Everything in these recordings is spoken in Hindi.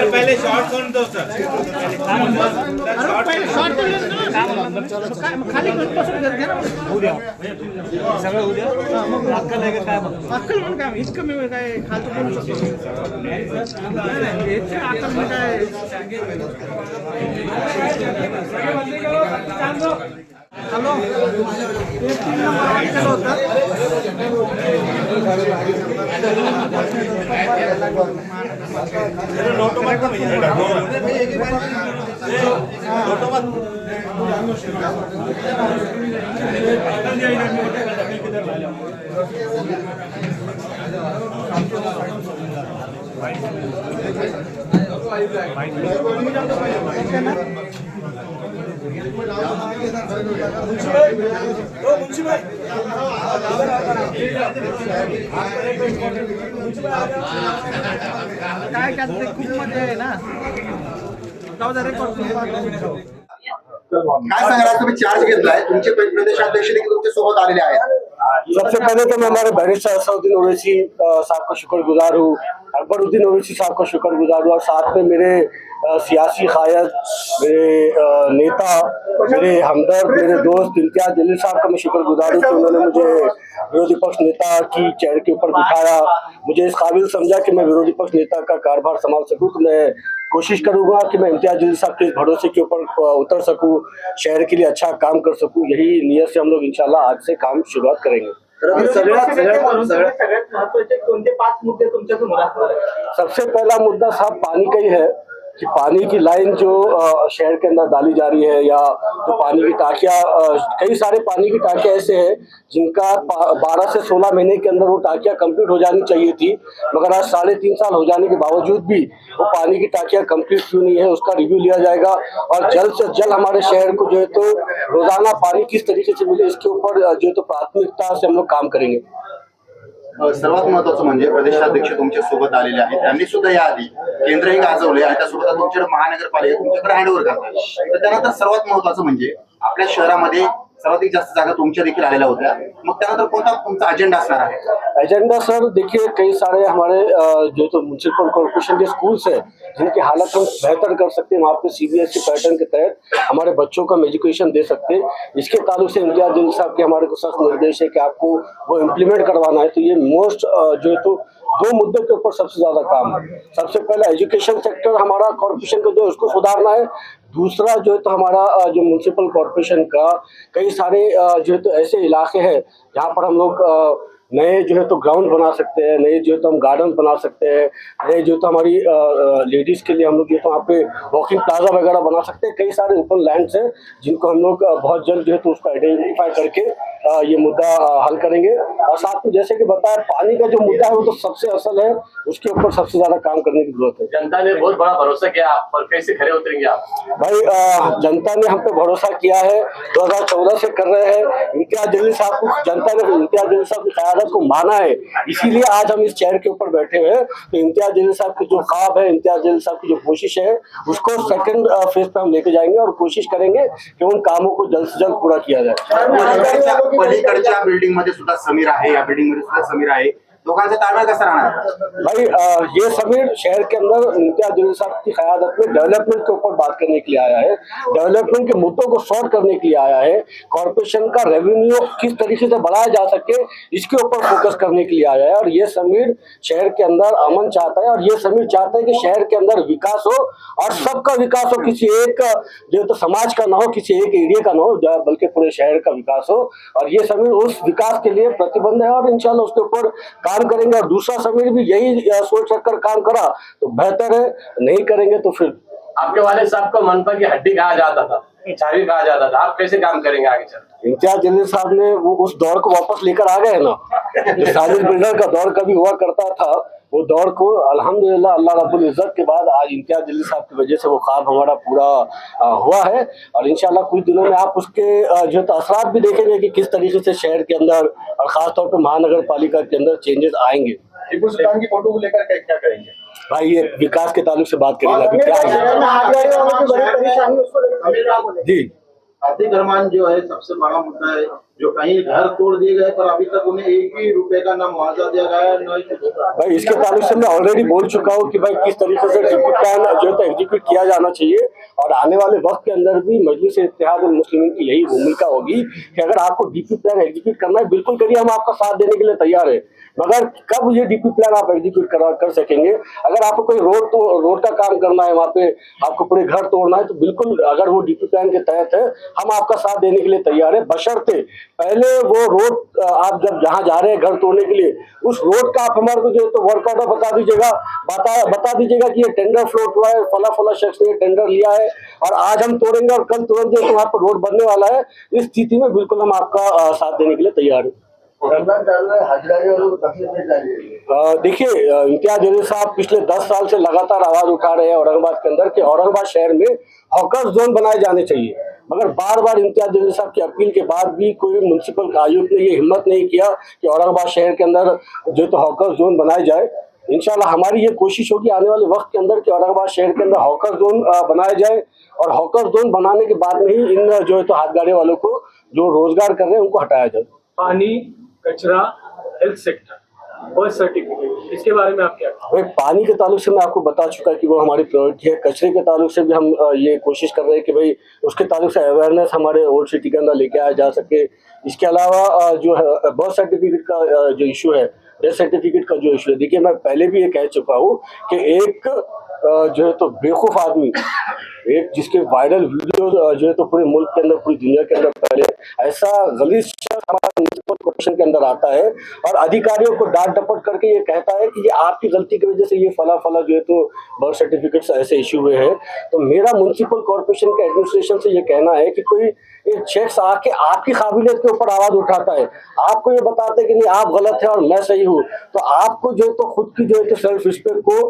सर पहले शॉर्ट कौन दो सर शॉर्ट खाली सगळं उद्या अक्कल आहे का काय मग अक्कल म्हणून काय इतकं मी काय खालचं बोलू शकतो अक्कल म्हणजे काय हॅलो काय करते खूप मजा आहे ना जाऊ दे रेकॉर्ड काय सांगणार तुम्ही चार्ज घेतलाय तुमचे प्रदेशाध्यक्ष देखील तुमच्या सोबत आलेले आहेत। सबसे पहले तो मैं हमारे बैरिस्टर असदुद्दीन ओवैसी साहब का शुक्रगुजार हूँ, अकबरुद्दीन ओवैसी साहब का शुक्रगुजार हूँ और साथ में मेरे सियासी कायद, मेरे नेता, मेरे हमदर्द, मेरे दोस्त इम्तियाज जलील साहब का मैं शुक्रगुजार हूँ कि उन्होंने मुझे विरोधी पक्ष नेता की चेयर के ऊपर बिठाया, मुझे इस काबिल समझा कि मैं विरोधी पक्ष नेता का कारभार संभाल सकूँ। तो मैं कोशिश करूंगा कि मैं इम्तियाज जलील साहब के इस भरोसे के ऊपर उतर सकूँ, शहर के लिए अच्छा काम कर सकूँ। यही नियत से हम लोग इंशाल्लाह आज से काम शुरुआत करेंगे। सगळ्यात महत्त्वाचे कोणते 5 मुद्दे तुमच्या समोर असणार आहेत? सबसे पहला मुद्दा साहब पानी का ही है कि पानी की लाइन जो शहर के अंदर डाली जा रही है या जो पानी की टाँकियाँ, कई सारे पानी की टाँकियाँ ऐसे हैं जिनका 12 से 16 महीने के अंदर वो टाँकियाँ कंप्लीट हो जानी चाहिए थी, मगर आज 3.5 साल हो जाने के बावजूद भी वो पानी की टाँकियाँ कंप्लीट क्यों नहीं है, उसका रिव्यू लिया जाएगा और जल्द से जल्द हमारे शहर को जो है तो रोजाना पानी किस तरीके से मिले इसके ऊपर जो है तो प्राथमिकता से हम लोग काम करेंगे। सर्वात महत्वाचं म्हणजे प्रदेशाध्यक्ष तुमच्या सोबत आलेले आहेत, त्यांनी सुद्धा याआधी केंद्रही गाजवले आणि त्यासोबत तुमच्याकडे महानगरपालिका तुमच्याकडे हँडओव्हर करतात। तर त्यानंतर सर्वात महत्वाचं म्हणजे आपल्या शहरामध्ये सर्वाधिक जास्त जागा तुमच्या देखील आलेल्या होत्या, मग त्यानंतर कोणता तुमचा अजेंडा असणार आहे? एजेंडा सर देखिए कई सारे हमारे जो तो म्यूनसिपल कॉर्पोरेशन के स्कूल्स हैं जिनकी हालत हम बेहतर कर सकते हैं, वहाँ पे CBSE पैटर्न के तहत हमारे बच्चों को हम एजुकेशन दे सकते हैं। इसके ताल्लुक से इम्तियाज जलील साहब के हमारे को सख्त निर्देश है कि आपको वो इम्प्लीमेंट करवाना है। तो ये मोस्ट जो है तो 2 मुद्दों के ऊपर सबसे ज्यादा काम है। सबसे पहला एजुकेशन सेक्टर हमारा कॉर्पोरेशन का जो है उसको सुधारना है। दूसरा जो है तो हमारा जो म्यूनसिपल कॉर्पोरेशन का कई सारे जो है तो ऐसे इलाके हैं जहाँ पर हम लोग नए जो है तो ग्राउंड बना सकते हैं, नए जो है तो हम गार्डन बना सकते हैं, नए जो तो हमारी लेडीज़ के लिए हम लोग जो तो वहाँ पे वॉकिंग प्लाजा वगैरह बना सकते हैं। कई सारे ओपन लैंड्स हैं जिनको हम लोग बहुत जल्द जो है तो उसको आइडेंटिफाई करके ये मुद्दा हल करेंगे। और साथ में जैसे कि बताया पानी का जो मुद्दा है वो तो सबसे असल है, उसके ऊपर सबसे ज़्यादा काम करने की जरूरत है। जनता ने बहुत बड़ा भरोसा किया आप पर, कैसे खड़े उतरेंगे आप? भाई जनता ने हम पे भरोसा किया है, 2014 से कर रहे हैं। इम्तियाज जलील साहब को जनता ने इम्तियाज जलील साहब की क़यादत को माना है, इसीलिए आज हम इस चेयर के ऊपर बैठे हुए हैं। तो इम्तियाज जलील साहब की जो ख्वाब है, इम्तियाज जलील साहब की जो कोशिश है, उसको सेकंड फेज पे हम लेके जाएंगे और कोशिश करेंगे कि उन कामों को जल्द से जल्द पूरा किया जाए। पलीकडच्या बिल्डिंग मध्ये सुद्धा समीर आहे, या बिल्डिंग मध्ये सुद्धा समीर आहे, लोकांचा ताळमेळ कसा राहणार? भाई ये समीर शहर के अंदर इम्तियाज जलील साहब की क़यादत में डेवलपमेंट के ऊपर बात करने के लिए आया है, डेवलपमेंट के मुद्दों को सॉल्व करने के लिए आया है, कॉर्पोरेशन का रेवेन्यू किस तरीके से बढ़ाया जा सके इसके ऊपर फोकस करने के लिए आया है। और ये समीर शहर के अंदर अमन चाहता है और ये समीर चाहता है कि शहर के अंदर विकास हो और सबका विकास हो, किसी एक जो तो समाज का ना हो, किसी एक एरिया का ना हो, बल्कि पूरे शहर का विकास हो। और ये समीर उस विकास के लिए प्रतिबद्ध है और इंशाल्लाह उसके ऊपर काम करेंगे। और दूसरा समीर भी यही सोच रखकर काम करा तो बेहतर है, नहीं करेंगे तो फिर। आपके वाले साहब को मनपा की हड्डी कहा जाता था, चाबी कहा जाता था, आप कैसे काम करेंगे आगे चल? इम्तियाज जलील साहब ने वो उस दौर को वापस लेकर आ गए ना, जो साजिद बिल्डर का दौर कभी हुआ करता था, वो दौर को अल्हम्दुलिल्लाह अल्लाह रब्बुल इज्जत के बाद आज इम्तियाज जलील साहब की वजह से वो ख्वाब हमारा पूरा हुआ है। और इंशाल्लाह कुछ दिनों में आप उसके जो असरात भी देखेंगे कि किस तरीके से शहर के अंदर और खासतौर पर महानगर पालिका के अंदर चेंजेस आएंगे। टीपू सुल्तान की फोटो को लेकर क्या करेंगे? भाई ये विकास के ताल्लुक से बात करेंगे अभी क्या है जी। अतिक्रमण जो है सबसे बड़ा मुद्दा है, जो कहीं घर तोड़ दिए गए पर अभी तक उन्हें 1 भी रुपए का ना मुआवजा दिया गया है, न ही भाई इसके ताल्लुक से मैं ऑलरेडी बोल चुका हूँ कि भाई किस तरीके से डीपी प्लान जो है तो एग्जीक्यूट किया जाना चाहिए, और आने वाले वक्त के अंदर भी मजलिस इत्तेहाद मुस्लिमीन की यही भूमिका होगी कि अगर आपको डीपी प्लान एग्जीक्यूट करना है बिल्कुल करिए, हम आपका साथ देने के लिए तैयार है। मगर कब ये डीपी प्लान आप एग्जीक्यूट कर सकेंगे? अगर आपको कोई रोड का काम करना है, वहाँ पे आपको पूरे घर तोड़ना है, तो बिल्कुल अगर वो डीपी प्लान के तहत है हम आपका साथ देने के लिए तैयार है, बशर्ते पहले वो रोड आप जब जहाँ जा रहे हैं घर तोड़ने के लिए उस रोड का आप हमारे को जो है तो वर्कआउट बता दीजिएगा कि ये टेंडर फ्लोट हुआ है, फला शख्स ने टेंडर लिया है और आज हम तोड़ेंगे और कल तुरंत जो वहाँ पर रोड बनने वाला है। इस स्थिति में बिल्कुल हम आपका साथ देने के लिए तैयार हैं। देखिए इम्तियाज जलील साहब पिछले 10 साल से लगातार आवाज उठा रहे हैं औरंगाबाद के अंदर कि औरंगाबाद शहर में हॉकर्स जोन बनाए जाने चाहिए, मगर बार बार इम्तियाज जलील साहब की अपील के बाद भी कोई म्युनिसिपल आयुक्त ने ये हिम्मत नहीं किया कि औरंगाबाद शहर के अंदर जो तो हॉकर्स जोन बनाए जाए। इंशाल्लाह हमारी ये कोशिश होगी आने वाले वक्त के अंदर कि औरंगाबाद शहर के अंदर हॉकर जोन बनाया जाए, और हॉकर जोन बनाने के बाद में ही इन जो है तो हाथ गाड़ी वालों को जो रोजगार कर रहे हैं उनको हटाया जाए। पानी, कचरा, हेल्थ सेक्टर, बर्थ सर्टिफिकेट, इसके बारे में आप क्या? भाई पानी के ताल्लुक से मैं आपको बता चुका कि वो हमारी प्रायोरिटी है। कचरे के ताल्लुक से भी हम ये कोशिश कर रहे हैं कि भाई उसके ताल्लुक से अवेयरनेस हमारे ओल्ड सिटी के अंदर लेके आया जा सके। इसके अलावा जो है बर्थ सर्टिफिकेट का जो इशू है, डेथ सर्टिफिकेट का जो इशू है, देखिए मैं पहले भी ये कह चुका हूँ कि एक जो है तो बेवकूफ़ आदमी, एक जिसके वायरल वीडियो जो है तो पूरे मुल्क के अंदर पूरी दुनिया के अंदर पहले ऐसा गलीज हमारा म्युनिसिपल कॉर्पोरेशन के अंदर आता है और अधिकारियों को डांट डपट करके ये कहता है कि ये आपकी गलती की वजह से ये फला जो है तो बर्थ सर्टिफिकेट्स ऐसे इशू हुए हैं। तो मेरा म्युनिसिपल कॉर्पोरेशन के एडमिनिस्ट्रेशन से ये कहना है कि कोई एक शख्स आके आपकी काबिलियत के ऊपर आवाज उठाता है, आपको ये बताते हैं कि नहीं आप गलत है और मैं सही हूँ, तो आपको जो है तो खुद की जो है तो सेल्फ रिस्पेक्ट को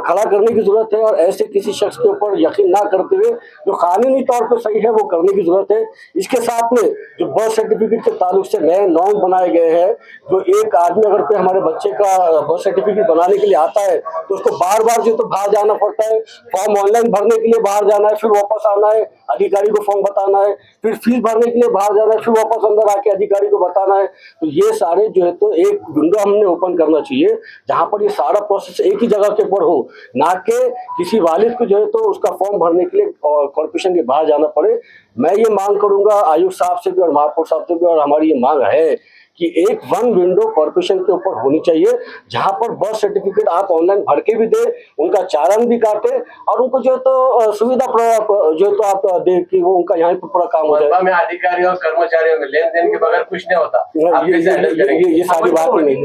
खड़ा करने की जरूरत है और ऐसे किसी शख्स के ऊपर यकीन ना करते हुए जो कानूनी तौर पर सही है वो करने की जरूरत है। इसके साथ में जो बर्थ सर्टिफिकेट के ताल्लुक से नए नॉर्म बनाए गए हैं, जो एक आदमी अगर कोई हमारे बच्चे का बर्थ सर्टिफिकेट बनाने के लिए आता है तो उसको बार बार जो तो बाहर जाना पड़ता है, फॉर्म ऑनलाइन भरने के लिए बाहर जाना है, फिर वापस आना है, अधिकारी को फॉर्म बताना है, फिर फीस भरने के लिए बाहर जाना है, फिर वापस अंदर आके अधिकारी को बताना है। तो ये सारे जो है तो एक विंडो हमने ओपन करना चाहिए जहां पर ये सारा प्रोसेस एक ही जगह के ऊपर हो, ना कि किसी वालिद को जो है तो उसका फॉर्म भरने के लिए कॉर्पोरेशन के बाहर जाना पड़े। मैं ये मांग करूंगा आयुक्त साहब से भी और महापौर साहब से भी, और हमारी ये मांग है कि एक वन विंडो कॉर्पोरेशन के ऊपर होनी चाहिए जहां पर बर्थ सर्टिफिकेट आप ऑनलाइन भर के भी दे, उनका चालान भी काटे और उनको जो है तो सुविधा जो है तो आप दे कि वो उनका यहाँ पर पूरा काम हो जाए। में अधिकारियों और कर्मचारियों में लेन देन के बगैर कुछ नहीं होता। ये सारी बातें नहीं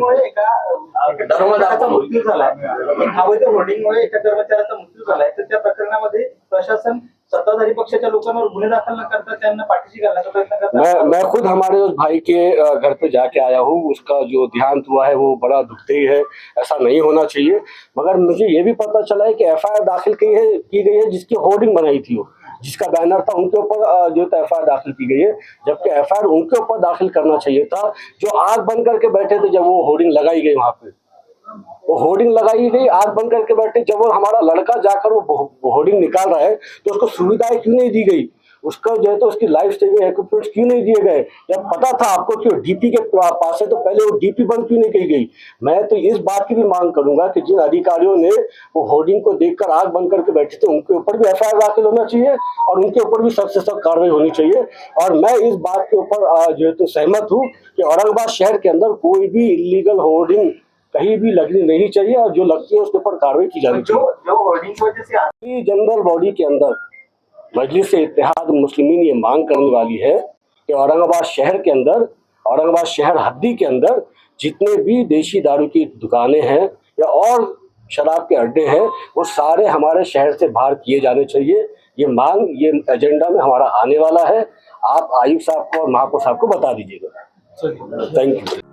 मृत्यू झालाय, अवैध होर्डिंगमुळे एका कर्मचाऱ्याचा मृत्यू झालाय, तर त्या प्रकरणामध्ये प्रशासन सत्ताधारी पक्षाच्या लोकांवर गुन्हे दाखल न करता त्यांना पाठीशी घालण्याचा प्रयत्न करता। मैं खुद हमारे उस भाई के घर पे जाके आया हूँ, उसका जो देहांत हुआ है वो बड़ा दुखदाई है, ऐसा नहीं होना चाहिए। मगर मुझे ये भी पता चला है कि एफआईआर दाखिल की गई है जिसकी होर्डिंग बनाई थी, वो जिसका बैनर था उनके ऊपर जो एफआईआर दाखिल की गई है, जबकि एफआईआर उनके ऊपर दाखिल करना चाहिए था जो आग बंद करके बैठे थे जब वो होर्डिंग लगाई गई। वहां पे वो होर्डिंग लगाई गई, आग बंद करके बैठे, जब वो हमारा लड़का जाकर वो होर्डिंग निकाल रहा है तो उसको सुविधाएं क्यों नहीं दी गई, उसका जो है तो उसकी लाइफ सेविंग इक्विपमेंट्स क्यों नहीं दिए गए? जब पता था आपको कि डीपी के पास है तो पहले वो डीपी बंद क्यों नहीं की गई? मैं तो इस बात की भी मांग करूंगा कि जिन अधिकारियों ने वो होर्डिंग को देखकर आग बंद करके बैठे थे उनके ऊपर भी एफआईआर दाखिल होना चाहिए और उनके ऊपर भी सख्त से सख्त कार्रवाई होनी चाहिए। और मैं इस बात के ऊपर जो है तो सहमत हूँ कि औरंगाबाद शहर के अंदर कोई भी इलीगल होर्डिंग कहीं भी लगनी नहीं चाहिए और जो लगती है उसके ऊपर कार्रवाई की जानी चाहिए। जो होर्डिंग की वजह से जनरल बॉडी के अंदर मजलिस इत्तेहाद मुस्लिमीन ये मांग करने वाली है कि औरंगाबाद शहर के अंदर, औरंगाबाद शहर हद्दी के अंदर जितने भी देशी दारू की दुकानें हैं या और शराब के अड्डे हैं वो सारे हमारे शहर से बाहर किए जाने चाहिए। ये मांग, ये एजेंडा में हमारा आने वाला है। आप आयुक्त साहब को और महापौर साहब को बता दीजिएगा। Thank you.